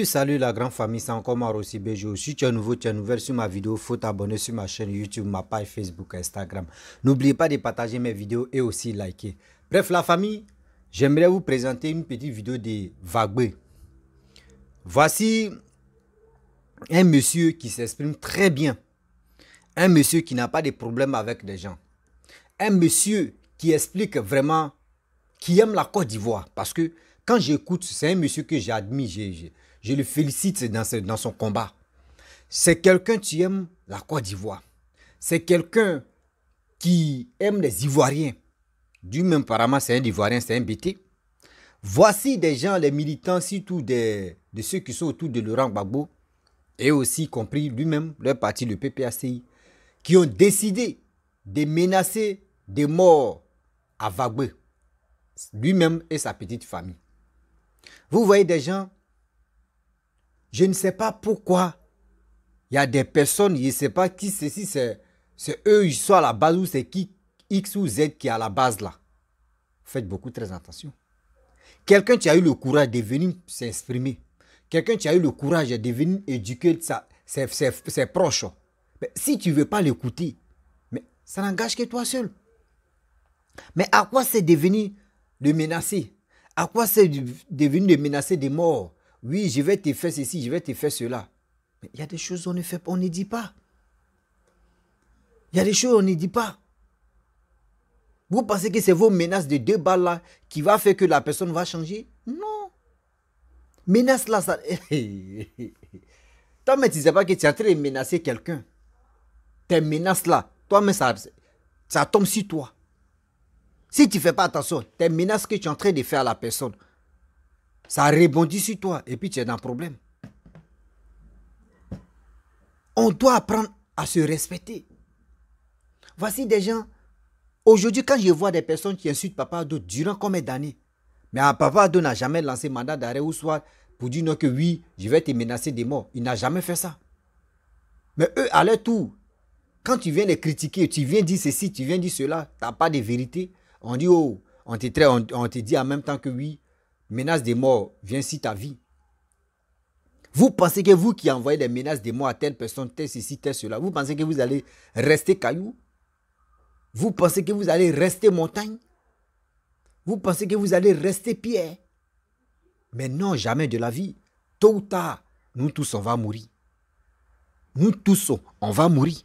Salut la grande famille, c'est encore moi aussi Béjo. Si tu es nouveau, tu es nouvelle sur ma vidéo, faut t'abonner sur ma chaîne YouTube, ma page Facebook, Instagram. N'oubliez pas de partager mes vidéos et aussi liker. Bref la famille, j'aimerais vous présenter une petite vidéo de Vagbé. Voici un monsieur qui s'exprime très bien. Un monsieur qui n'a pas de problème avec les gens. Un monsieur qui explique vraiment, qui aime la Côte d'Ivoire. Parce que quand j'écoute, c'est un monsieur que j'admire, je le félicite dans son combat. C'est quelqu'un qui aime la Côte d'Ivoire. C'est quelqu'un qui aime les Ivoiriens. Du même apparemment, c'est un Ivoirien, c'est un BT. Voici des gens, les militants, surtout de ceux qui sont autour de Laurent Gbagbo, et aussi compris lui-même, leur parti, le PPACI, qui ont décidé de menacer des morts à Vagbé, lui-même et sa petite famille. Vous voyez des gens, je ne sais pas pourquoi il y a des personnes, je ne sais pas qui c'est, si c'est eux, ils sont à la base ou c'est qui, X ou Z qui est à la base là. Faites beaucoup très attention. Quelqu'un qui a eu le courage de venir s'exprimer, quelqu'un qui a eu le courage de venir éduquer ses proches, mais si tu ne veux pas l'écouter, mais ça n'engage que toi seul. Mais à quoi c'est de venir le menacer? À quoi c'est de venir le menacer des morts? Oui, je vais te faire ceci, je vais te faire cela. Mais il y a des choses qu'on ne fait pas, on ne dit pas. Il y a des choses qu'on ne dit pas. Vous pensez que c'est vos menaces de 2 balles là qui va faire que la personne va changer? Non. Menace là, ça... Toi-même, tu ne sais pas que tu es en train de menacer quelqu'un. Tes menaces là, toi-même, ça tombe sur toi. Si tu ne fais pas attention, tes menaces que tu es en train de faire à la personne, ça rebondit sur toi et puis tu es dans le problème. On doit apprendre à se respecter. Voici des gens, aujourd'hui quand je vois des personnes qui insultent Papa Ado durant combien d'années, mais Papa Ado n'a jamais lancé mandat d'arrêt ou soit pour dire non que oui, je vais te menacer de mort. Il n'a jamais fait ça. Mais eux, à leur tour, quand tu viens les critiquer, tu viens dire ceci, tu viens dire cela, tu n'as pas de vérité. On dit, oh, on te dit en même temps que oui, menace de mort, viens si ta vie. Vous pensez que vous qui envoyez des menaces de mort à telle personne, tel ceci, tel cela, vous pensez que vous allez rester caillou? Vous pensez que vous allez rester montagne? Vous pensez que vous allez rester pierre? Mais non, jamais de la vie. Tôt ou tard, nous tous, on va mourir. Nous tous, on va mourir.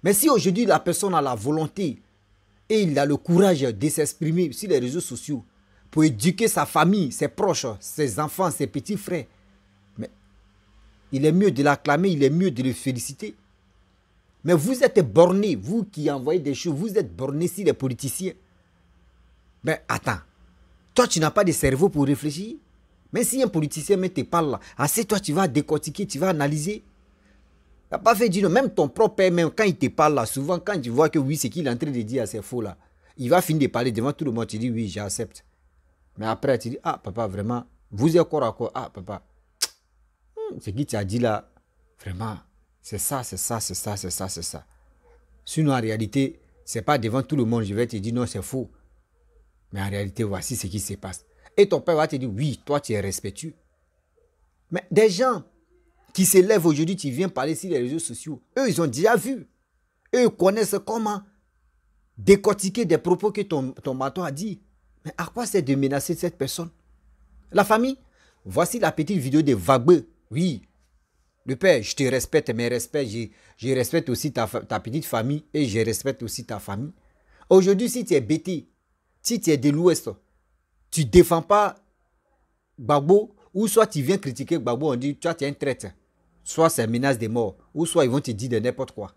Mais si aujourd'hui la personne a la volonté et il a le courage de s'exprimer sur les réseaux sociaux pour éduquer sa famille, ses proches, ses enfants, ses petits frères, mais il est mieux de l'acclamer, il est mieux de le féliciter. Mais vous êtes bornés, vous qui envoyez des choses, vous êtes bornés sur les politiciens. Mais attends, toi tu n'as pas de cerveau pour réfléchir. Mais si un politicien te parle là, assez toi tu vas décortiquer, tu vas analyser. Tu n'as pas fait dire non. Même ton propre père, même quand il te parle là, souvent quand tu vois que oui, ce qu'il est en train de dire c'est faux là, il va finir de parler devant tout le monde, tu dis oui, j'accepte. Mais après tu dis, ah papa, vraiment, vous êtes corps à corps, ah papa, ce qu'il t'a dit là, vraiment, c'est ça, c'est ça, c'est ça, c'est ça, c'est ça. Sinon en réalité, c'est pas devant tout le monde, je vais te dire non, c'est faux. Mais en réalité, voici ce qui se passe. Et ton père va te dire, oui, toi tu es respectueux. Mais des gens qui se lèvent aujourd'hui, tu viens parler sur les réseaux sociaux. Eux, ils ont déjà vu. Eux, ils connaissent comment décortiquer des propos que ton maton a dit. Mais à quoi c'est de menacer cette personne? La famille, voici la petite vidéo de Vagbé. Oui, le père, je te respecte, mais je respecte aussi ta petite famille et je respecte aussi ta famille. Aujourd'hui, si tu es bêté, si tu es de l'Ouest, tu ne défends pas Gbagbo, ou soit tu viens critiquer Gbagbo, on dit, toi tu es un traître. Soit c'est menace de mort, ou soit ils vont te dire de n'importe quoi.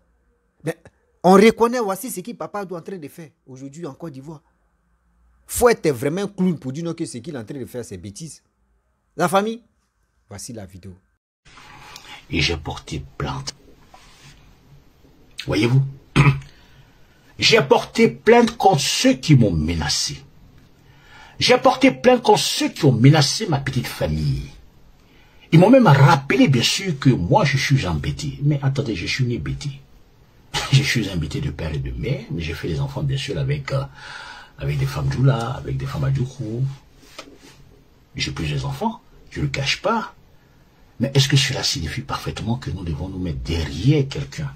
Mais on reconnaît, voici ce que Papa doit en train de faire aujourd'hui en Côte d'Ivoire. Il faut être vraiment un clown pour dire non que ce qu'il est en train de faire, c'est bêtise. La famille, voici la vidéo. Et j'ai porté plainte. Voyez-vous, j'ai porté plainte contre ceux qui m'ont menacé. J'ai porté plainte contre ceux qui ont menacé ma petite famille. Ils m'ont même rappelé, bien sûr, que moi, je suis un bêtis. Mais attendez, je suis né bêtis. Je suis un bêtis de père et de mère, mais j'ai fait des enfants, bien sûr, avec des femmes Djoula, avec des femmes Adjoukou. J'ai plusieurs enfants, je ne le cache pas. Mais est-ce que cela signifie parfaitement que nous devons nous mettre derrière quelqu'un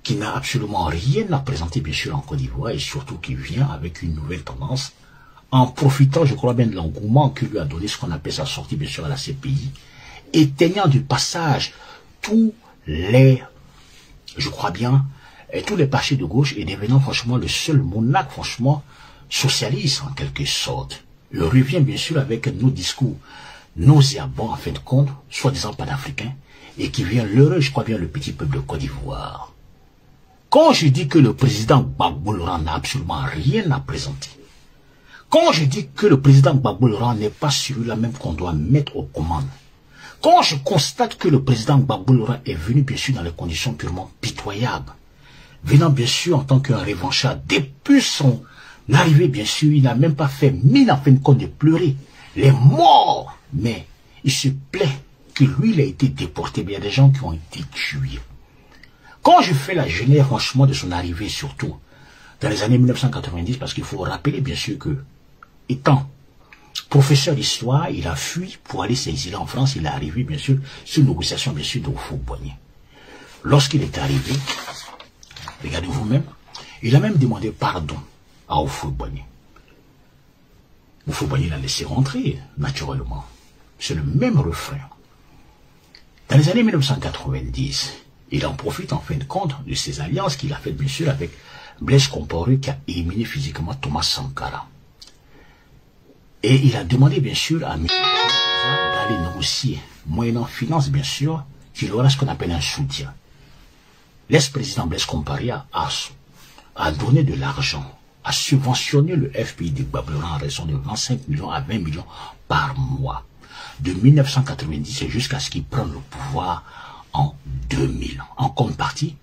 qui n'a absolument rien à présenter, bien sûr, en Côte d'Ivoire, et surtout qui vient avec une nouvelle tendance, en profitant, je crois bien, de l'engouement que lui a donné ce qu'on appelle sa sortie, bien sûr, à la CPI, éteignant du passage tous les, je crois bien, tous les partis de gauche et devenant franchement le seul monarque, franchement, socialiste en quelque sorte. Il revient bien sûr avec nos discours nauséabonds en fin de compte, soi-disant panafricains, et qui vient leurrer, je crois bien, le petit peuple de Côte d'Ivoire. Quand je dis que le président Gbagbo Laurent n'a absolument rien à présenter, quand je dis que le président Gbagbo Laurent n'est pas celui-là même qu'on doit mettre aux commandes, quand je constate que le président Gbagbo Laurent est venu bien sûr dans les conditions purement pitoyables, venant bien sûr en tant qu'un revanchard, depuis son arrivée bien sûr, il n'a même pas fait mine en fin de compte de pleurer les morts, mais il se plaît que lui il a été déporté, mais il y a des gens qui ont été tués. Quand je fais la genèse franchement de son arrivée, surtout dans les années 1990, parce qu'il faut rappeler bien sûr que, étant professeur d'histoire, il a fui pour aller s'exiler en France, il est arrivé bien sûr sous négociation bien sûr de Houphouët-Boigny. Lorsqu'il est arrivé, regardez vous-même, il a même demandé pardon à Houphouët-Boigny. Houphouët-Boigny l'a laissé rentrer, naturellement. C'est le même refrain. Dans les années 1990, il en profite en fin de compte de ces alliances qu'il a faites bien sûr avec Blaise Compaoré qui a éliminé physiquement Thomas Sankara. Et il a demandé bien sûr à M. d'aller négocier, moyennant finance bien sûr, qu'il aura ce qu'on appelle un soutien. L'ex-président Blaise Compaoré a donné de l'argent, a subventionné le FPI de Gbagbo Laurent en raison de 25 millions à 20 millions par mois, de 1990 jusqu'à ce qu'il prenne le pouvoir en 2000. En contrepartie,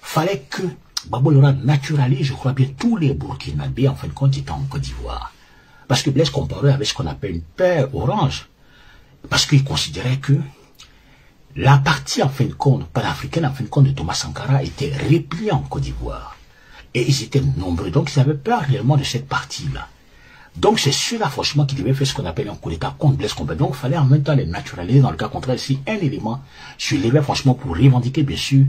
fallait que Gbagbo Laurent naturalise, je crois bien, tous les Burkinabés, en fin de compte, étant en Côte d'Ivoire. Parce que Blaise Compaoré avait ce qu'on appelle une paire orange. Parce qu'il considérait que la partie, en fin de compte, panafricaine, en fin de compte, de Thomas Sankara était repliée en Côte d'Ivoire. Et ils étaient nombreux, donc ils avaient peur réellement de cette partie-là. Donc c'est ceux-là, franchement, qui devaient faire ce qu'on appelle un coup d'État contre Blaise Compaoré. Donc il fallait en même temps les naturaliser. Dans le cas contraire, si un élément se levait, franchement, pour revendiquer, bien sûr,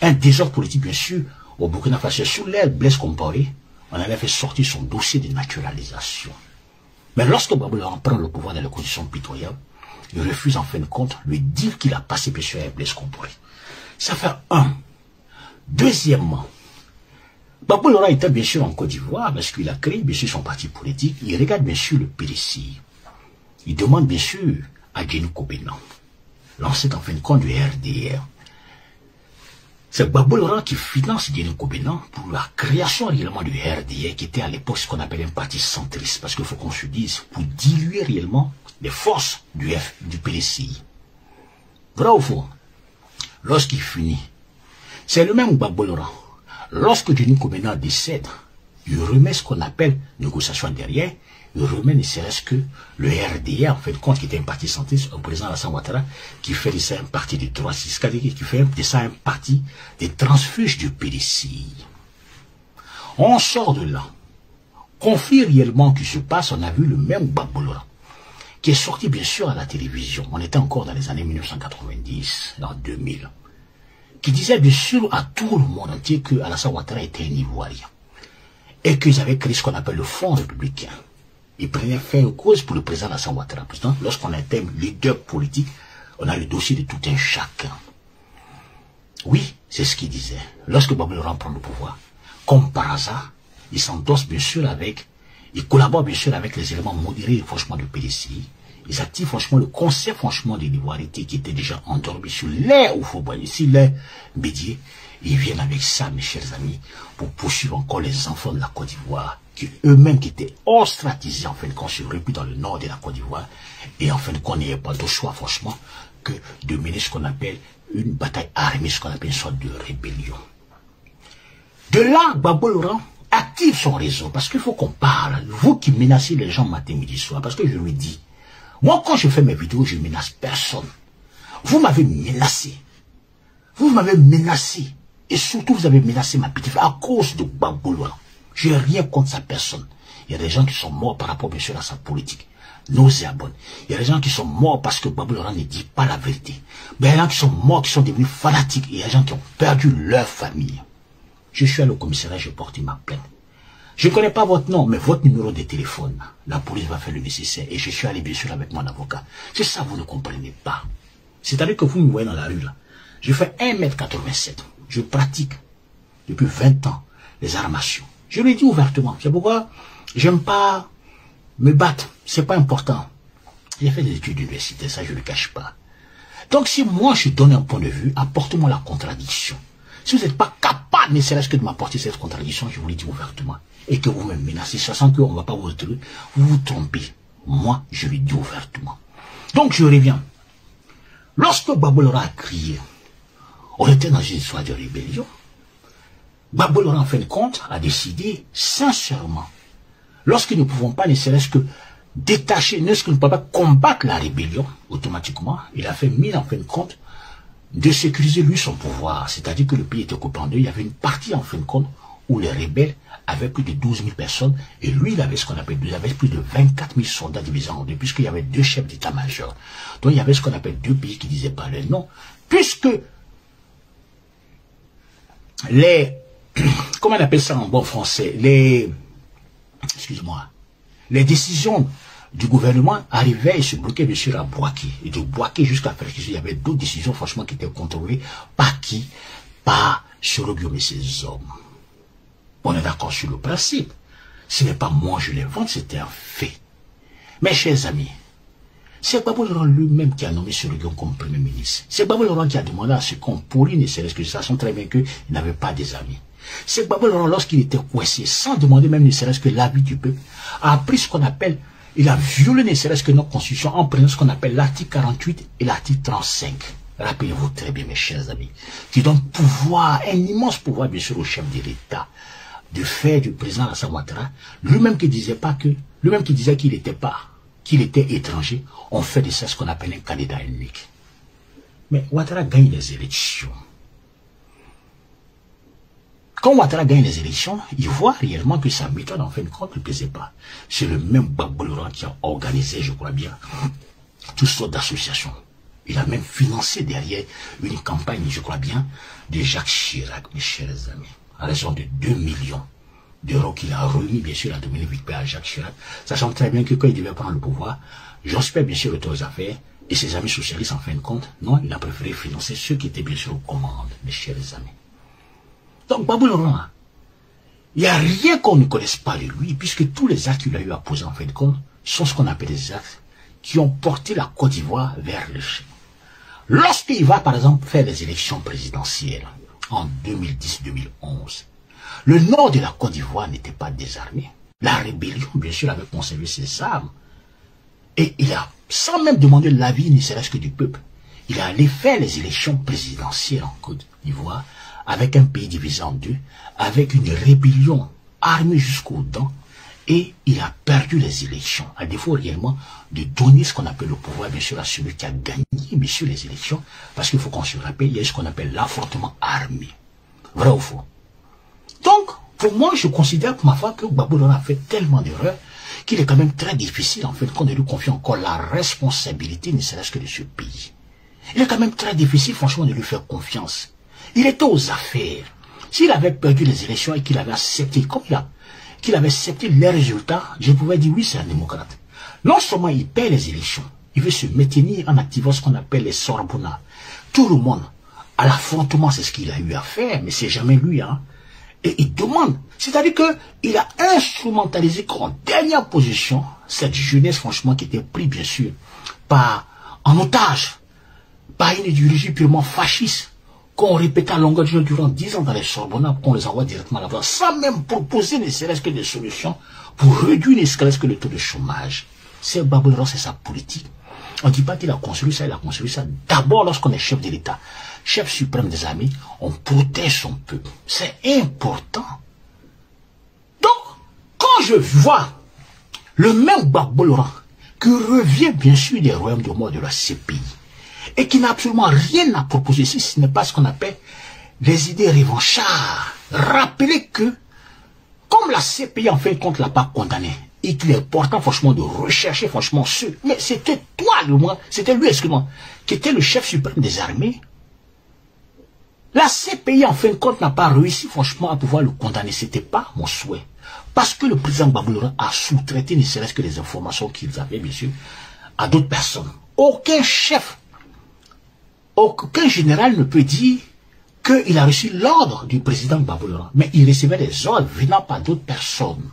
un désordre politique, bien sûr, au Burkina Faso, sous l'aile Blaise Compaoré, on allait faire sortir son dossier de naturalisation. Mais lorsque Gbagbo Laurent prend le pouvoir dans les conditions pitoyables, il refuse en fin de compte le deal qu'il a passé, bien sûr, avec Blaise Compaoré. Ça fait un. Deuxièmement, Gbagbo Laurent était bien sûr en Côte d'Ivoire parce qu'il a créé bien sûr son parti politique. Il regarde bien sûr le PDCI. Il demande bien sûr à Djenou Kobena, l'ancêtre en fin de compte du RDR. C'est Gbagbo Laurent qui finance Djenou Kobena pour la création réellement du RDR qui était à l'époque ce qu'on appelle un parti centriste. Parce qu'il faut qu'on se dise, pour diluer réellement les forces du PDCI. Vrai ou faux? Lorsqu'il finit, c'est le même Gbagbo Laurent. Lorsque Djenou Kobena décède, il remet ce qu'on appelle négociation derrière, il remet ne serait-ce que le RDA, en fait, compte qui était un parti centriste, un président Alassane Ouattara, qui fait de ça un parti de droitistes, qui fait de ça un parti des transfuges du PDCI. On sort de là. Conflit réellement qui se passe, on a vu le même Gbagbo Laurent, qui est sorti bien sûr à la télévision. On était encore dans les années 1990, dans 2000. Qui disait bien sûr à tout le monde entier que Alassane Ouattara était un Ivoirien. Et qu'ils avaient créé ce qu'on appelle le Front républicain. Ils prenaient fin aux causes pour le président Alassane Ouattara. Lorsqu'on est un leader politique, on a le dossier de tout un chacun. Oui, c'est ce qu'il disait. Lorsque Gbagbo Laurent prend le pouvoir, comme par hasard, il s'endosse bien sûr avec, il collabore bien sûr avec les éléments modérés franchement du PDCI. Ils activent franchement le concept franchement de l'ivoirité qui était déjà endormi sur l'air Houphouët-Boigny, sur l'air Bédié. Ils viennent avec ça, mes chers amis, pour poursuivre encore les enfants de la Côte d'Ivoire, qui eux-mêmes qui étaient ostratisés en fin de compte, se replient dans le nord de la Côte d'Ivoire, et en fin de compte, il n'y a pas d'autre choix franchement que de mener ce qu'on appelle une bataille armée, ce qu'on appelle une sorte de rébellion. De là, Gbagbo Laurent active son réseau, parce qu'il faut qu'on parle, vous qui menacez les gens matin, midi, soir, parce que je lui dis, moi, quand je fais mes vidéos, je ne menace personne. Vous m'avez menacé. Vous m'avez menacé. Et surtout, vous avez menacé ma petite fille à cause de Gbagbo Laurent. Je n'ai rien contre sa personne. Il y a des gens qui sont morts par rapport, bien sûr, à sa politique. nauséabonde. Il y a des gens qui sont morts parce que Gbagbo Laurent ne dit pas la vérité. Mais il y a des gens qui sont morts, qui sont devenus fanatiques. Il y a des gens qui ont perdu leur famille. Je suis allé au commissariat, j'ai porté ma plainte. Je ne connais pas votre nom, mais votre numéro de téléphone. La police va faire le nécessaire. Et je suis allé bien sûr avec mon avocat. C'est ça, vous ne comprenez pas. C'est-à-dire que vous me voyez dans la rue là. Je fais 1,87 m. Je pratique depuis 20 ans les armations. Je le dis ouvertement. C'est pourquoi j'aime pas me battre. C'est pas important. J'ai fait des études d'université, ça je ne le cache pas. Donc si moi je donne un point de vue, apportez-moi la contradiction. Si vous n'êtes pas capable, ne serait-ce que de m'apporter cette contradiction, je vous le dis ouvertement. Et que vous me menacez, sachant qu'on ne va pas vous retrouver, vous vous trompez. Moi, je le dis ouvertement. Donc je reviens. Lorsque Gbagbo Laurent a crié, on était dans une histoire de rébellion. Gbagbo Laurent, en fin de compte, a décidé, sincèrement, lorsque nous ne pouvons pas, ne serait-ce que détacher, ne serait-ce que nous ne pouvons pas combattre la rébellion, automatiquement, il a fait mine, en fin de compte, de sécuriser lui son pouvoir. C'est-à-dire que le pays était coupé en deux. Il y avait une partie, en fin de compte, où les rebelles avaient plus de 12 000 personnes, et lui, il avait ce qu'on appelle, il avait plus de 24 000 soldats divisés en deux, puisqu'il y avait deux chefs d'état-major. Donc il y avait ce qu'on appelle deux pays qui disaient pas le nom, puisque les, comment on appelle ça en bon français, excusez-moi, les décisions du gouvernement arrivaient et se bloquaient bien sûr à Bouaké. Et de Bouaké jusqu'à Félix, il y avait d'autres décisions franchement qui étaient contrôlées par qui? Par Soro Guillaume et ses hommes. On est d'accord sur le principe. Ce n'est pas moi je l'invente, c'était un fait. Mes chers amis, c'est Gbagbo Laurent lui-même qui a nommé Soro Guillaume comme premier ministre. C'est Gbagbo Laurent qui a demandé à ce qu'on pourrit, ne serait-ce que ça, sachant très bien qu'il n'avait pas des amis. C'est Gbagbo Laurent, lorsqu'il était coincé, sans demander même ne serait-ce que l'avis du peuple, a pris ce qu'on appelle, il a violé ne serait-ce que notre constitution en prenant ce qu'on appelle l'article 48 et l'article 35. Rappelez-vous très bien, mes chers amis, qui donne pouvoir, un immense pouvoir, bien sûr, au chef de l'État, de faire du président Alassane Ouattara, lui-même qui disait pas que, lui-même qui disait qu'il était étranger, on fait de ça ce qu'on appelle un candidat unique. Mais Ouattara gagne les élections. Quand Ouattara gagne les élections, il voit réellement que sa méthode, en fin de compte, ne plaisait pas. C'est le même Gbagbo Laurent qui a organisé, je crois bien, toutes sortes d'associations. Il a même financé derrière une campagne, je crois bien, de Jacques Chirac, mes chers amis, à raison de 2 millions d'euros qu'il a remis, bien sûr, en 2008 à Jacques Chirac, sachant très bien que quand il devait prendre le pouvoir, Jospin, bien sûr, le aux affaires, et ses amis socialistes, en fin de compte, non, il a préféré financer ceux qui étaient, bien sûr, aux commandes, mes chers amis. Donc, Gbagbo Laurent, il n'y a rien qu'on ne connaisse pas de lui, puisque tous les actes qu'il a eu à poser, en fin de compte, sont ce qu'on appelle des actes qui ont porté la Côte d'Ivoire vers l'échec. Lorsqu'il va, par exemple, faire les élections présidentielles en 2010-2011, le nord de la Côte d'Ivoire n'était pas désarmé. La rébellion, bien sûr, avait conservé ses armes. Et il a, sans même demander l'avis, ne serait-ce que du peuple, il a allé faire les élections présidentielles en Côte d'Ivoire avec un pays divisé en deux, avec une rébellion armée jusqu'aux dents, et il a perdu les élections, à défaut réellement de donner ce qu'on appelle le pouvoir, bien sûr, à celui qui a gagné, bien sûr, les élections, parce qu'il faut qu'on se rappelle, il y a ce qu'on appelle l'affrontement armé. Vrai ou faux? Donc, pour moi, je considère pour ma foi que Gbagbo Laurent a fait tellement d'erreurs qu'il est quand même très difficile, en fait, qu'on ne lui confie encore la responsabilité, ne serait-ce que de ce pays. Il est quand même très difficile, franchement, de lui faire confiance. Il était aux affaires. S'il avait perdu les élections et qu'il avait accepté, comme qu'il avait accepté les résultats, je pouvais dire oui, c'est un démocrate. Non seulement il perd les élections, il veut se maintenir en activant ce qu'on appelle les Sorbonnas. Tout le monde, à l'affrontement, c'est ce qu'il a eu à faire, mais c'est jamais lui, hein. Et il demande, c'est-à-dire qu'il a instrumentalisé en dernière position cette jeunesse, franchement, qui était prise, bien sûr, en otage, par une idéologie purement fasciste, qu'on répétait à longueur de journée durant 10 ans dans les Sorbonnes, qu'on les envoie directement là-bas, sans même proposer ne serait-ce que des solutions pour réduire ne serait-ce que le taux de chômage. C'est Gbagbo Laurent, c'est sa politique. On ne dit pas qu'il a construit ça, il a construit ça. D'abord, lorsqu'on est chef de l'État, chef suprême des armées, on protège son peuple. C'est important. Donc, quand je vois le même Gbagbo Laurent, qui revient bien sûr des royaumes de mort de la CPI, et qui n'a absolument rien à proposer ici, ce n'est pas ce qu'on appelle les idées revanchards. Rappelez que, comme la CPI en fin de compte l'a pas condamné, et qu'il est important, franchement, de rechercher, franchement, ceux. Mais c'était toi, c'était lui, excuse-moi, qui était le chef suprême des armées. La CPI, en fin de compte, n'a pas réussi, franchement, à pouvoir le condamner. C'était pas mon souhait. Parce que le président Gbagbo Le Roi a sous-traité, ne serait-ce que les informations qu'ils avaient, bien sûr, à d'autres personnes. Aucun chef, aucun général ne peut dire qu'il a reçu l'ordre du président Gbagbo Le Roi. Mais il recevait des ordres venant par d'autres personnes.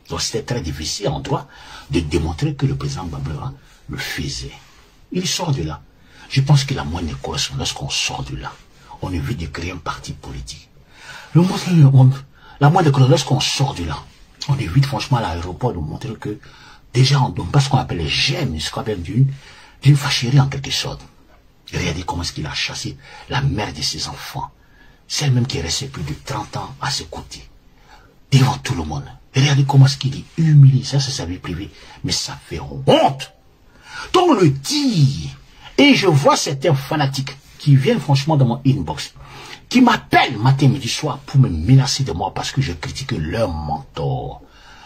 Donc c'était très difficile en droit de démontrer que le président Gbagbo Le Roi le faisait. Il sort de là. Je pense que la moindre correspondance, lorsqu'on sort de là, on évite de créer un parti politique. La moindre correspondance, lorsqu'on sort de là, on évite franchement à l'aéroport de montrer que déjà on donne pas ce qu'on appelle les gemmes, ce qu'on appelle d'une fâcherie en quelque sorte. Regardez comment est-ce qu'il a chassé la mère de ses enfants, celle même qui est restée plus de 30 ans à ses côtés, devant tout le monde. Regardez comment est-ce qu'il est humilié, ça c'est sa vie privée, mais ça fait honte. Donc on le dit, et je vois certains fanatiques qui viennent franchement dans mon inbox, qui m'appellent matin, midi, soir pour me menacer de moi parce que je critique leur mentor,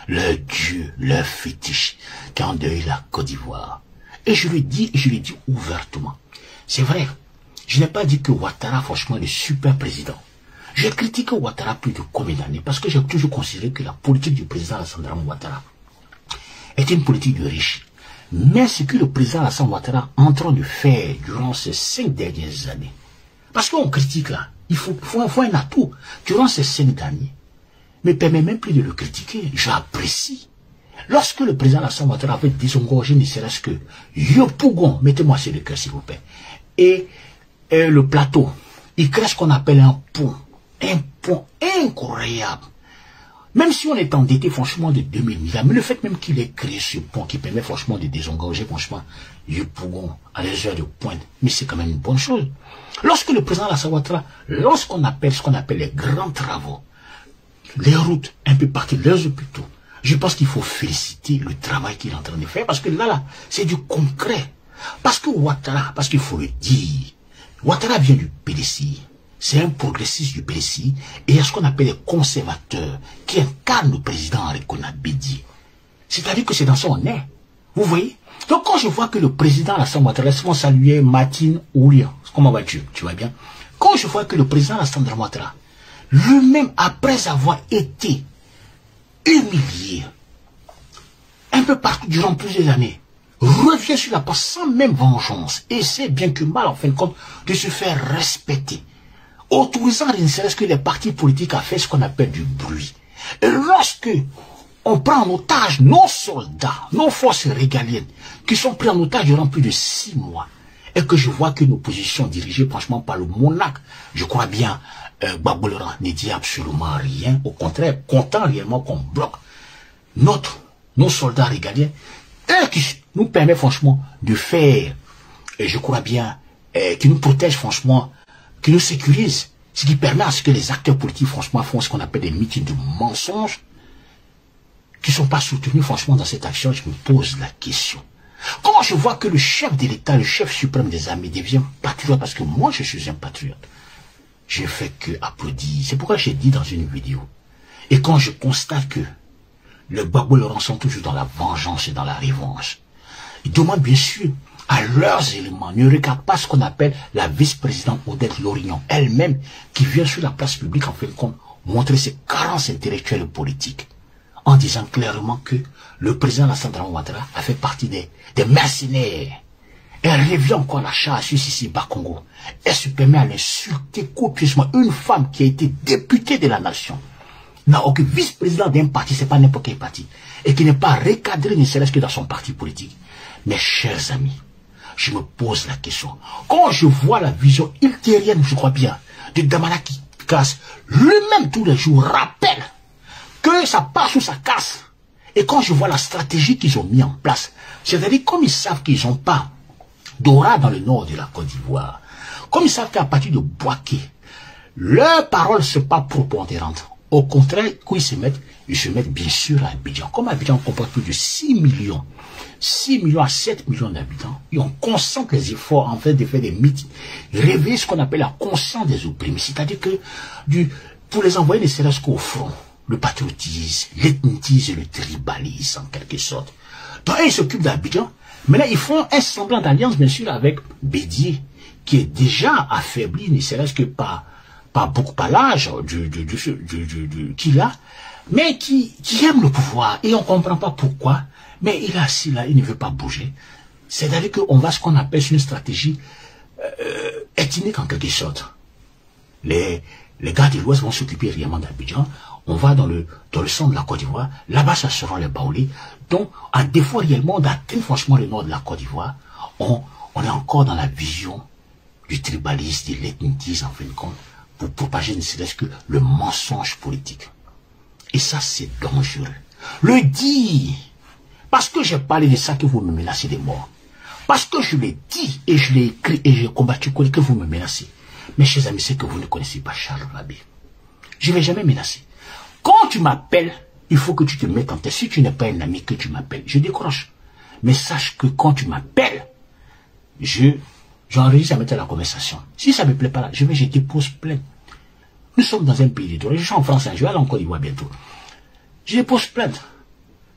leur dieu, leur fétiche, qui a endeuillé la Côte d'Ivoire. Et je lui dis ouvertement, c'est vrai, je n'ai pas dit que Ouattara, franchement, est le super président. J'ai critiqué Ouattara plus de combien d'années parce que j'ai toujours considéré que la politique du président Alassane Ouattara est une politique de riche. Mais ce que le président Alassane Ouattara est en train de faire durant ces 5 dernières années, parce qu'on critique là, il faut un atout durant ces 5 années, ne me permet même plus de le critiquer, j'apprécie. Lorsque le président Alassane Ouattara avait désengorgé, ne serait-ce que Yopougon, mettez-moi sur le cœur s'il vous plaît, et le plateau, il crée ce qu'on appelle un pont incroyable. Même si on est endetté franchement de 2000 milliards, mais le fait même qu'il ait créé ce pont qui permet franchement de désengorger franchement Yopougon à les heures de pointe, mais c'est quand même une bonne chose. Lorsque le président Alassane Ouattara, lorsqu'on appelle ce qu'on appelle les grands travaux, les routes un peu partout, les hôpitaux, je pense qu'il faut féliciter le travail qu'il est en train de faire, parce que là, c'est du concret. Parce que Ouattara, parce qu'il faut le dire, Ouattara vient du PDC. C'est un progressiste du PDC, et il y a ce qu'on appelle les conservateurs, qui incarnent le président Henri Konan Bédié. C'est-à-dire que c'est dans son nez. Vous voyez? Donc quand je vois que le président Alassane Ouattara, laisse-moi saluer Martine Ouria, comment vas-tu? Tu vas bien? Quand je vois que le président Alassane Ouattara, lui-même, après avoir été humilié, un peu partout durant plusieurs années, revient sur la place sans même vengeance, et c'est bien que mal, en fin de compte, de se faire respecter, autorisant ne serait-ce que les partis politiques à faire ce qu'on appelle du bruit. Et lorsque on prend en otage nos soldats, nos forces régaliennes, qui sont pris en otage durant plus de 6 mois, et que je vois que nos positions dirigées franchement par le monarque, je crois bien, Gbagbo Le Roi ne dit absolument rien, au contraire, content réellement qu'on bloque nos soldats régaliens, et qui nous permet franchement de faire, et je crois bien, qui nous protège franchement, qui nous sécurise, ce qui permet à ce que les acteurs politiques franchement font ce qu'on appelle des meetings de mensonges, qui ne sont pas soutenus franchement dans cette action. Je me pose la question. Comment je vois que le chef de l'État, le chef suprême des armées devient patriote, parce que moi je suis un patriote, je fais que applaudir. C'est pourquoi j'ai dit dans une vidéo, et quand je constate que les Gbagbo Le Roi sont toujours dans la vengeance et dans la revanche, ils demandent bien sûr à leurs éléments, ne regardent pas ce qu'on appelle la vice-présidente Odette Lorignon, elle-même, qui vient sur la place publique, en fin de compte, montrer ses carences intellectuelles et politiques, en disant clairement que le président Alassane Ouattara a fait partie des mercenaires. Elle revient encore à la charge sur Sissi Bakongo. Elle se permet à l'insulter copieusement une femme qui a été députée de la nation, n'a aucun vice-président d'un parti, c'est pas n'importe quel parti, et qui n'est pas recadré ne serait-ce que dans son parti politique. Mes chers amis, je me pose la question. Quand je vois la vision ultérieure, je crois bien, de Damana qui casse, lui-même tous les jours rappelle que ça passe ou ça casse. Et quand je vois la stratégie qu'ils ont mis en place, c'est-à-dire comme ils savent qu'ils n'ont pas d'aura dans le nord de la Côte d'Ivoire, comme ils savent qu'à partir de Boaké, leurs paroles ne sont pas prépondérantes. Au contraire, quand ils se mettent bien sûr à Abidjan. Comme Abidjan comporte plus de 6 millions à 7 millions d'habitants, et on concentre les efforts en fait de faire des meetings, réveiller ce qu'on appelle la conscience des opprimés, c'est-à-dire que pour les envoyer ne serait-ce qu'au front, le patriotisme, l'ethnitisme et le tribalisme en quelque sorte. Donc ils s'occupent d'Abidjan. Maintenant, ils font un semblant d'alliance, bien sûr, avec Bédié, qui est déjà affaibli, ne serait-ce que par l'âge qu'il a, mais qui aime le pouvoir. Et on ne comprend pas pourquoi, mais il est assis là, il ne veut pas bouger. C'est-à-dire qu'on va ce qu'on appelle une stratégie ethnique en quelque sorte. Les gars de l'Ouest vont s'occuper réellement d'Abidjan. On va dans le centre de la Côte d'Ivoire. Là-bas, ça sera les Baoulés. Donc, à défaut réellement d'atteindre franchement le nord de la Côte d'Ivoire, on est encore dans la vision du tribalisme, de l'ethnitisme, en fin de compte, pour propager ne serait-ce que le mensonge politique. Et ça, c'est dangereux. Le dire, parce que j'ai parlé de ça que vous me menacez de mort. Parce que je l'ai dit et je l'ai écrit et j'ai combattu que vous me menacez. Mes chers amis, c'est que vous ne connaissez pas Charles Rabé. Je ne vais jamais menacer. Quand tu m'appelles, il faut que tu te mettes en tête. Si tu n'es pas un ami que tu m'appelles, je décroche. Mais sache que quand tu m'appelles, j'enregistre à mettre la conversation. Si ça ne me plaît pas là, je dépose plainte. Nous sommes dans un pays de droit. Je suis en France, je vais aller en Côte d'Ivoire bientôt. Je dépose plainte.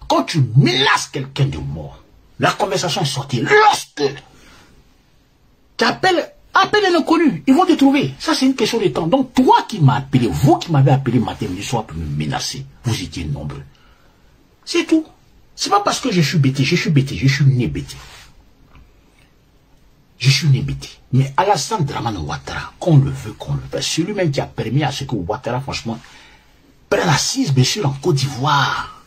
Quand tu menaces quelqu'un de mort, la conversation est sortie. Lorsque tu appelles un inconnu, ils vont te trouver. Ça, c'est une question de temps. Donc, toi qui m'as appelé, vous qui m'avez appelé matin, midi, soir pour me menacer, vous étiez nombreux. C'est tout. C'est pas parce que je suis bêté, je suis né bêté. Je suis né bêté. Mais Alassane Dramane Ouattara, qu'on le veut, c'est lui-même qui a permis à ce que Ouattara, franchement, prenne assise, bien sûr, en Côte d'Ivoire.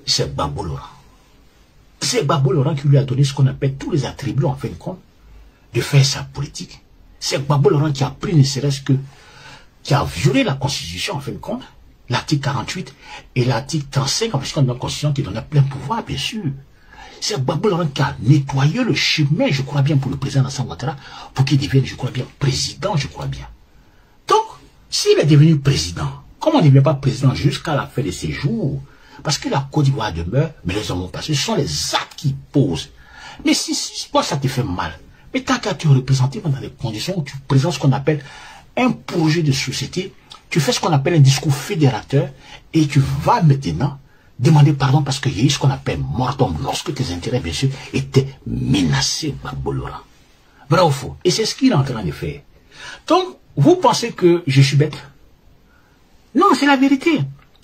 C'est Gbagbo Laurent. C'est Gbagbo Laurent qui lui a donné ce qu'on appelle tous les attributs, en fin de compte, de faire sa politique. C'est Gbagbo Laurent qui a pris, ne serait-ce que, qui a violé la Constitution, en fin de compte, l'article 48 et l'article 35, parce qu'on a une Constitution qui donne plein pouvoir, bien sûr. C'est Gbagbo Laurent qui a nettoyé le chemin, je crois bien, pour le président Alassane Ouattara, pour qu'il devienne, je crois bien, président, je crois bien. Donc, s'il est devenu président, comment on ne devient pas président jusqu'à la fin de ses jours? Parce que la Côte d'Ivoire demeure, mais les hommes ont passé, ce sont les actes qui posent. Mais si toi, ça te fait mal, mais t'as qu'à te représenter dans des conditions où tu présentes ce qu'on appelle un projet de société, tu fais ce qu'on appelle un discours fédérateur, et tu vas maintenant demander pardon parce qu'il y a eu ce qu'on appelle mort d'homme lorsque tes intérêts, bien sûr, étaient menacés, Gbagbo Laurent. Vrai ou faux? Et c'est ce qu'il est en train de faire. Donc, vous pensez que je suis bête? Non, c'est la vérité.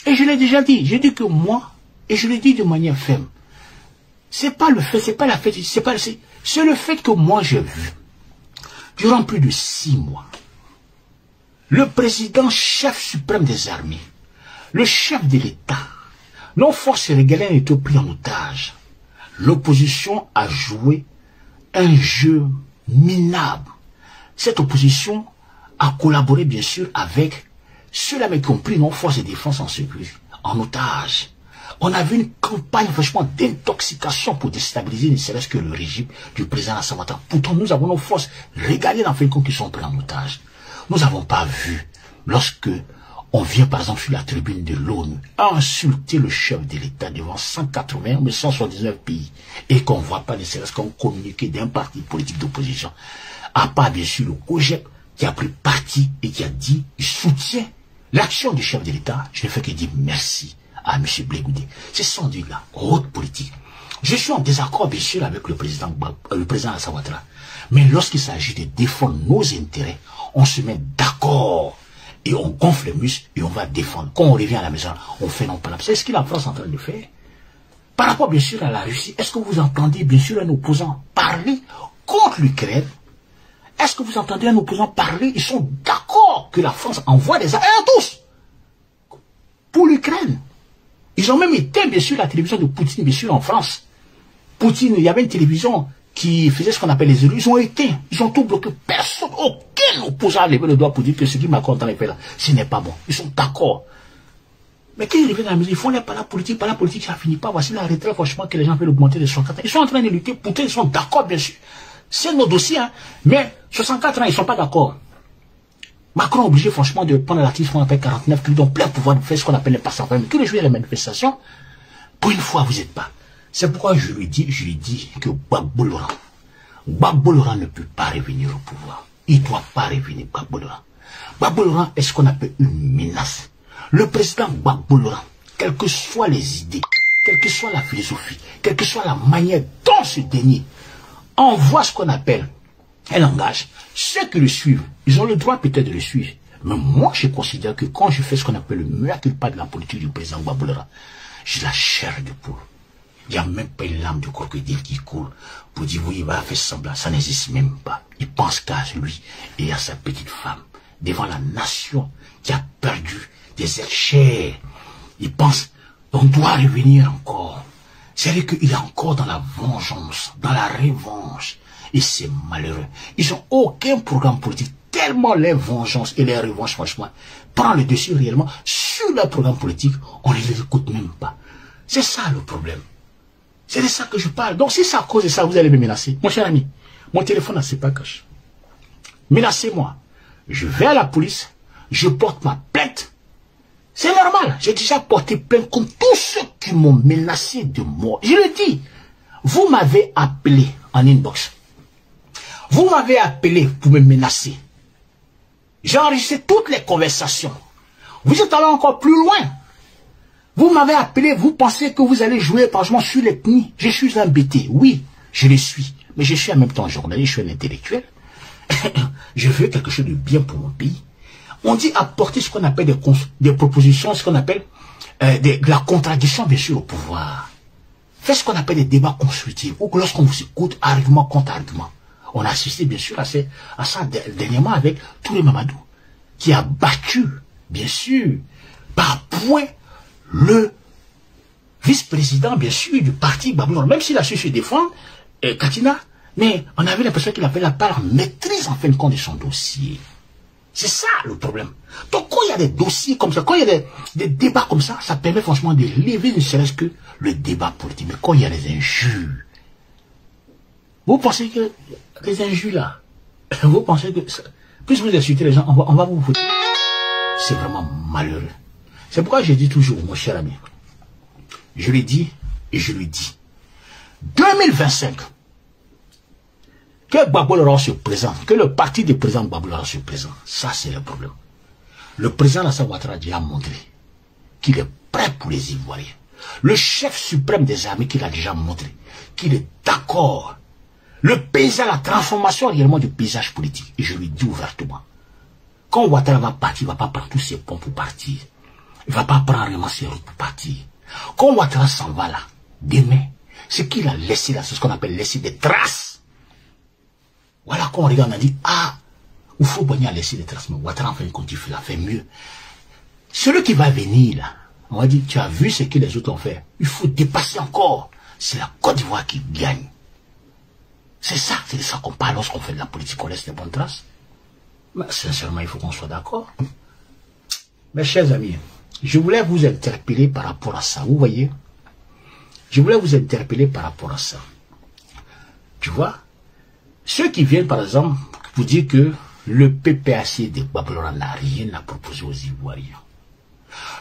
Et je l'ai déjà dit. J'ai dit que moi, et je l'ai dit de manière ferme, c'est pas le fait, c'est pas la fête, c'est le fait que moi j'ai vu, durant plus de 6 mois, le président chef suprême des armées, le chef de l'État, nos forces régaliennes étaient pris en otage. L'opposition a joué un jeu minable. Cette opposition a collaboré bien sûr avec ceux-là qui ont pris nos forces de défense en otage. On a vu une campagne franchement d'intoxication pour déstabiliser ne serait-ce que le régime du président Alassane Ouattara. Pourtant, nous avons nos forces régaliennes en fin de compte qui sont prises en otage. Nous n'avons pas vu, lorsque on vient par exemple sur la tribune de l'ONU, insulter le chef de l'État devant 180 ou 179 pays et qu'on ne voit pas ne serait-ce qu'un communiqué d'un parti politique d'opposition. À part bien sûr le COJEP qui a pris parti et qui a dit, il soutient l'action du chef de l'État. Je ne fais que dire merci à M. Blé Goudé. C'est sans doute la haute politique. Je suis en désaccord, bien sûr, avec le président Alassane Ouattara. Mais lorsqu'il s'agit de défendre nos intérêts, on se met d'accord et on gonfle les muscles et on va défendre. Quand on revient à la maison, on fait non pas la. C'est ce que la France est en train de faire. Par rapport, bien sûr, à la Russie, est-ce que vous entendez, bien sûr, un opposant parler contre l'Ukraine? Est-ce que vous entendez un opposant parler? Ils sont d'accord que la France envoie des armes à tous pour l'Ukraine. Ils ont même été, bien sûr, la télévision de Poutine, bien sûr, en France. Poutine, il y avait une télévision qui faisait ce qu'on appelle les élus. Ils ont été, ils ont tout bloqué. Personne, aucun opposant a levé le doigt pour dire que ce qui Macron a fait là, ce n'est pas bon. Ils sont d'accord. Mais quand ils reviennent à la maison, ils font les par la politique, ça finit pas. Voici la retraite, franchement, que les gens veulent augmenter de 64 ans. Ils sont en train de lutter, pourtant ils sont d'accord, bien sûr. C'est nos dossiers, hein. Mais 64 ans, ils ne sont pas d'accord. Macron est obligé, franchement, de prendre l'article qu'on appelle 49, qui lui donne plein pouvoir de faire ce qu'on appelle les passages. Mais tous les jours, les manifestations, pour une fois, vous n'êtes pas. C'est pourquoi je lui dis que Gbagbo Laurent ne peut pas revenir au pouvoir. Il ne doit pas revenir, Gbagbo Laurent. Gbagbo Laurent est ce qu'on appelle une menace. Le président Gbagbo Laurent, quelles que soient les idées, quelle que soit la philosophie, quelle que soit la manière dont ce dernier envoie ce qu'on appelle un langage, ceux qui le suivent, ils ont le droit peut-être de le suivre. Mais moi, je considère que quand je fais ce qu'on appelle le mea culpa de la politique du président Gbagbo Laurent, j'ai la chair de poule. Il n'y a même pas une lame de crocodile qui coule pour dire oui, il va faire semblant. Ça n'existe même pas. Il pense qu'à lui et à sa petite femme. Devant la nation qui a perdu des êtres chers. Il pense on doit revenir encore. C'est-à-dire qu'il est encore dans la vengeance, dans la revanche. Et c'est malheureux. Ils n'ont aucun programme politique. Tellement les vengeances et les revanches, franchement, prennent le dessus réellement sur leur programme politique. On ne les écoute même pas. C'est ça le problème. C'est de ça que je parle. Donc si c'est à cause de ça, vous allez me menacer. Mon cher ami, mon téléphone, c'est pas caché. Menacez-moi. Je vais à la police, je porte ma plainte. C'est normal. J'ai déjà porté plainte contre tous ceux qui m'ont menacé de mort. Je le dis. Vous m'avez appelé en inbox. Vous m'avez appelé pour me menacer. J'ai enregistré toutes les conversations. Vous êtes allé encore plus loin. Vous m'avez appelé, vous pensez que vous allez jouer franchement sur l'ethnie. Je suis embêté. Oui, je le suis. Mais je suis en même temps journaliste, je suis un intellectuel. Je veux quelque chose de bien pour mon pays. On dit apporter ce qu'on appelle des propositions, ce qu'on appelle de la contradiction, bien sûr, au pouvoir. Faites ce qu'on appelle des débats constructifs, ou que lorsqu'on vous écoute, argument contre argument. On a assisté, bien sûr, à ça dernièrement avec Touré Mamadou, qui a battu, bien sûr, par point, le vice-président, bien sûr, du parti Gbagbo Laurent, même s'il a su se défendre, Katina, mais on avait l'impression qu'il avait la part maîtrise, en fin de compte, de son dossier. C'est ça, le problème. Donc, quand il y a des dossiers comme ça, quand il y a des débats comme ça, ça permet franchement de lever ne serait-ce que le débat politique. Mais quand il y a des injures, vous pensez que les injures là, vous pensez que, plus vous insultez les gens, on va vous voter. C'est vraiment malheureux. C'est pourquoi je dis toujours, mon cher ami, je le dis et je le dis, 2025, que Gbagbo Laurent se présente, que le parti du président Gbagbo Laurent se présente, ça c'est le problème. Le président Alassane Ouattara a déjà montré qu'il est prêt pour les Ivoiriens. Le chef suprême des armées qu'il a déjà montré qu'il est d'accord. Le paysage, la transformation réellement du paysage politique, et je lui dis ouvertement, quand Ouattara va partir, il ne va pas prendre tous ses ponts pour partir. Il ne va pas prendre vraiment ses routes pour partir. Quand Ouattara s'en va là, demain, ce qu'il a laissé là, c'est ce qu'on appelle laisser des traces. Voilà, quand on regarde, on a dit, ah, il faut bien laisser des traces, mais Ouattara, en fin de compte, il a fait mieux. Celui qui va venir là, on va dire, tu as vu ce que les autres ont fait. Il faut dépasser encore. C'est la Côte d'Ivoire qui gagne. C'est de ça qu'on parle lorsqu'on fait de la politique, on laisse des bonnes traces. Mais sincèrement, il faut qu'on soit d'accord. Mes chers amis, je voulais vous interpeller par rapport à ça. Vous voyez? Je voulais vous interpeller par rapport à ça. Tu vois? Ceux qui viennent, par exemple, vous dire que le PPAC de Gbagbo Laurent n'a rien à proposer aux Ivoiriens.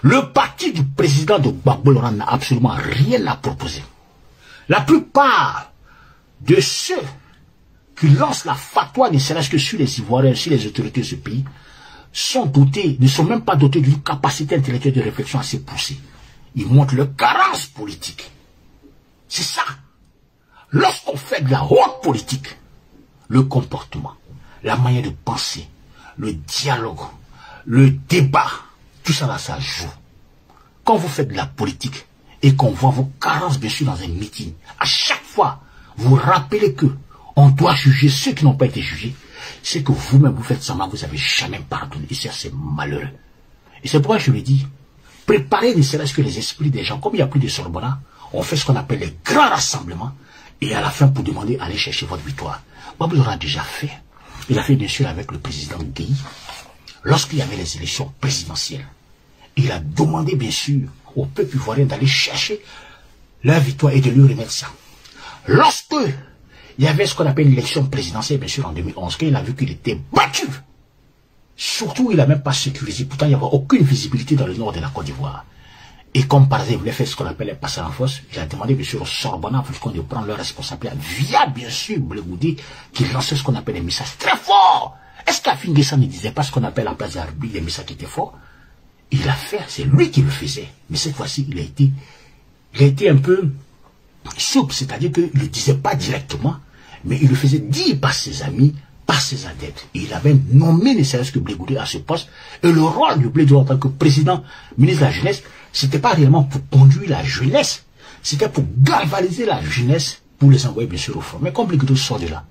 Le parti du président de Gbagbo Laurent n'a absolument rien à proposer. La plupart de ceux qui lancent la fatwa, ne serait-ce que sur les Ivoiriens, sur les autorités de ce pays, sont dotés, ne sont même pas dotés d'une capacité intellectuelle de réflexion assez poussée. Ils montrent leur carence politique. C'est ça. Lorsqu'on fait de la haute politique, le comportement, la manière de penser, le dialogue, le débat, tout ça là, ça joue. Quand vous faites de la politique et qu'on voit vos carences, bien sûr, dans un meeting, à chaque fois, vous rappelez que on doit juger ceux qui n'ont pas été jugés, c'est que vous-même, vous faites semblant, vous n'avez jamais pardonné. Et ça, c'est malheureux. Et c'est pourquoi je le dis, préparez ne serait-ce que les esprits des gens. Comme il n'y a plus de Sorbonne, on fait ce qu'on appelle les grands rassemblements. Et à la fin, pour demander, allez chercher votre victoire. Gbagbo Laurent a déjà fait. Il a fait, bien sûr, avec le président Gueye, lorsqu'il y avait les élections présidentielles. Il a demandé, bien sûr, au peuple ivoirien d'aller chercher la victoire et de lui remettre ça. Lorsque il y avait ce qu'on appelle une élection présidentielle, bien sûr, en 2011, quand il a vu qu'il était battu, surtout, il n'a même pas sécurisé. Pourtant, il n'y avait aucune visibilité dans le nord de la Côte d'Ivoire. Et comme par exemple, il voulait faire ce qu'on appelle les passages en force, il a demandé, bien sûr, au Sorbonne, de prendre leur responsabilité, via, bien sûr, Blegoudi, qui lançait ce qu'on appelle des messages très forts. Est-ce qu'Afin Guessa ne disait pas ce qu'on appelle la place de la République, des messages qui étaient forts? Il a fait, c'est lui qui le faisait. Mais cette fois-ci, il a été un peu souple, c'est-à-dire qu'il ne le disait pas directement, mais il le faisait dire par ses amis, par ses adeptes. Et il avait nommé ne serait-ce que Blé Goudé à ce poste. Et le rôle de Blé Goudé en tant que président, ministre de la Jeunesse, c'était pas réellement pour conduire la jeunesse, c'était pour galvaniser la jeunesse, pour les envoyer bien sûr au front. Mais comme Blé Goudé sort de là,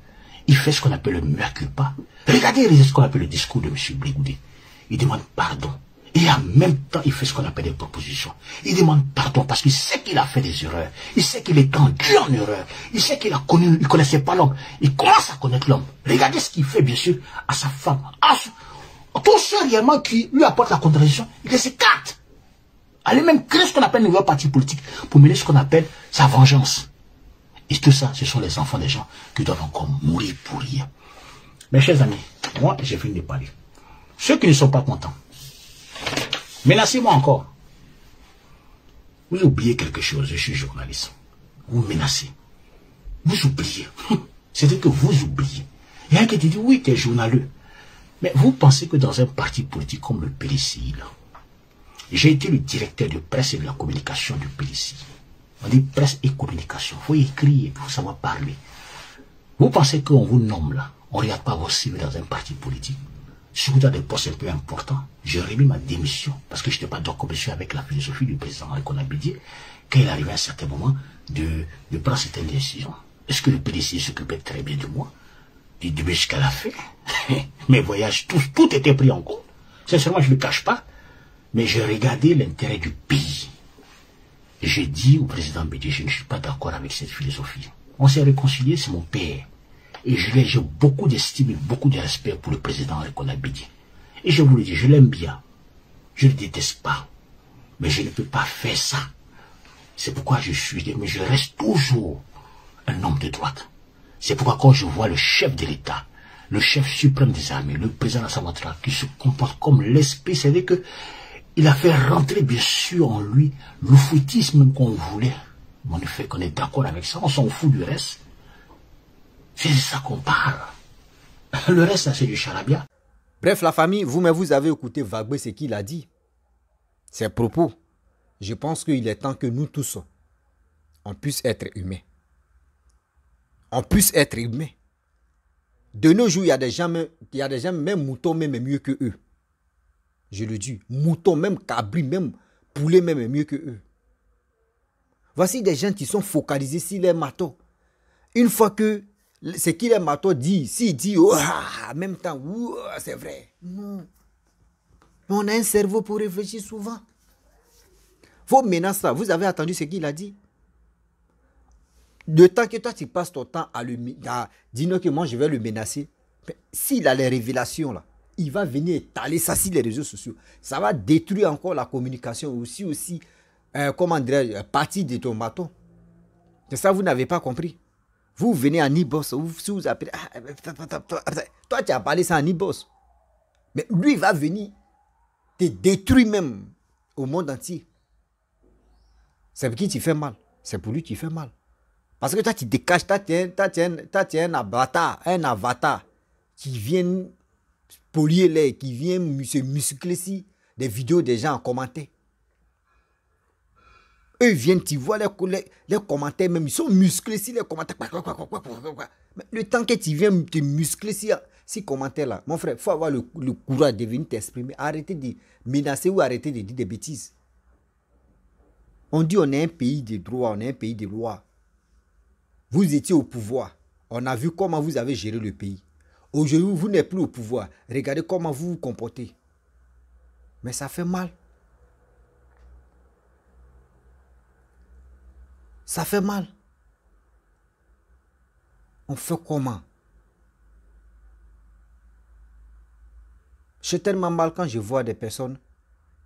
il fait ce qu'on appelle le mea culpa. Regardez ce qu'on appelle le discours de M. Blé Goudé. Il demande pardon. Et en même temps, il fait ce qu'on appelle des propositions. Il demande pardon parce qu'il sait qu'il a fait des erreurs. Il sait qu'il est tendu en erreur. Il sait qu'il a connu, il connaissait pas l'homme. Il commence à connaître l'homme. Regardez ce qu'il fait, bien sûr, à sa femme. Tous ceux réellement qui lui apportent la contradiction, il les écarte. Elle même crée ce qu'on appelle une nouvelle parti politique pour mener ce qu'on appelle sa vengeance. Et tout ça, ce sont les enfants des gens qui doivent encore mourir pour rien. Mes chers amis, moi, j'ai fini de parler. Ceux qui ne sont pas contents, menacez-moi encore. Vous oubliez quelque chose, je suis journaliste. Vous menacez. Vous oubliez. C'est-à-dire que vous oubliez. Il y a un qui te dit, oui, tu es journaleux. Mais vous pensez que dans un parti politique comme le PDCI, j'ai été le directeur de presse et de la communication du PDCI. On dit presse et communication. Il faut écrire, il faut savoir parler. Vous pensez qu'on vous nomme là, on ne regarde pas vos CV dans un parti politique. Surtout dans des postes un peu importants, j'ai remis ma démission parce que je n'étais pas d'accord avec la philosophie du président Alcon Abidie quand il arrivait à un certain moment de prendre certaines décisions. Est-ce que le PDC s'occupait très bien de moi, du début jusqu'à la fin? Mes voyages, tout était pris en compte. Sincèrement, je ne le cache pas, mais j'ai regardé l'intérêt du pays. Et j'ai dit au président Abidie, je ne suis pas d'accord avec cette philosophie. On s'est réconcilié, c'est mon père. Et j'ai beaucoup d'estime et beaucoup de respect pour le président Alcon Abidie. Et je vous le dis, je l'aime bien. Je ne le déteste pas. Mais je ne peux pas faire ça. C'est pourquoi mais je reste toujours un homme de droite. C'est pourquoi quand je vois le chef de l'État, le chef suprême des armées, le président Alassane Ouattara, qui se comporte comme l'esprit, c'est-à-dire que il a fait rentrer bien sûr en lui le foutisme qu'on voulait. Mais le fait qu'on est d'accord avec ça, on s'en fout du reste. C'est de ça qu'on parle. Le reste, c'est du charabia. Bref, la famille, vous avez écouté Vagbé ce qu'il a dit. Ses propos. Je pense qu'il est temps que nous tous, on puisse être humains. On puisse être humains. De nos jours, il y a des gens, même moutons, même mieux que eux. Je le dis. Moutons, même cabris, même poulets, même mieux que eux. Voici des gens qui sont focalisés sur les marteaux. Une fois que ce qu'il est marteau dit, s'il dit, oh, en même temps, oh, c'est vrai. Non. On a un cerveau pour réfléchir souvent. Vos menaces là, vous avez entendu ce qu'il a dit? De temps que toi tu passes ton temps à dire que moi je vais le menacer, s'il a les révélations là, il va venir étaler ça sur les réseaux sociaux. Ça va détruire encore la communication aussi, comment dirais-je, partie de ton bâton. C'est ça, vous n'avez pas compris. Vous venez en e-boss, vous appelez, toi tu as parlé ça en e-boss. Mais lui il va venir te détruire même au monde entier. C'est pour qui tu fais mal. C'est pour lui qui fait mal. Parce que toi, tu te caches, tu tiens un avatar qui vient polier les, qui vient se muscler si des vidéos des gens en commentaire. Eux viennent, tu vois les commentaires même, ils sont musclés si les commentaires. Mais le temps que tu viens te muscler si commentaires là, mon frère, il faut avoir le courage de venir t'exprimer. Arrêtez de menacer ou arrêtez de dire des bêtises. On dit on est un pays de droit, on est un pays de loi. Vous étiez au pouvoir. On a vu comment vous avez géré le pays. Aujourd'hui, vous n'êtes plus au pouvoir. Regardez comment vous vous comportez. Mais ça fait mal. Ça fait mal. On fait comment? Je suis tellement mal quand je vois des personnes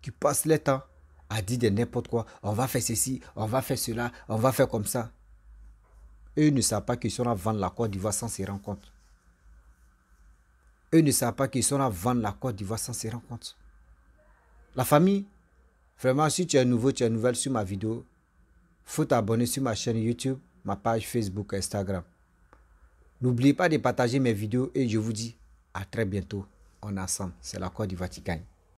qui passent le temps à dire de n'importe quoi. On va faire ceci, on va faire cela, on va faire comme ça. Eux ne savent pas qu'ils sont à vendre la Côte d'Ivoire sans se rendre compte. Eux ne savent pas qu'ils sont à vendre la Côte d'Ivoire sans se rendre compte. La famille, vraiment, si tu es nouveau, tu es nouvelle sur ma vidéo, il faut t'abonner sur ma chaîne YouTube, ma page Facebook, Instagram. N'oubliez pas de partager mes vidéos et je vous dis à très bientôt. On est ensemble. C'est la Côte d'Ivoire qui gagne.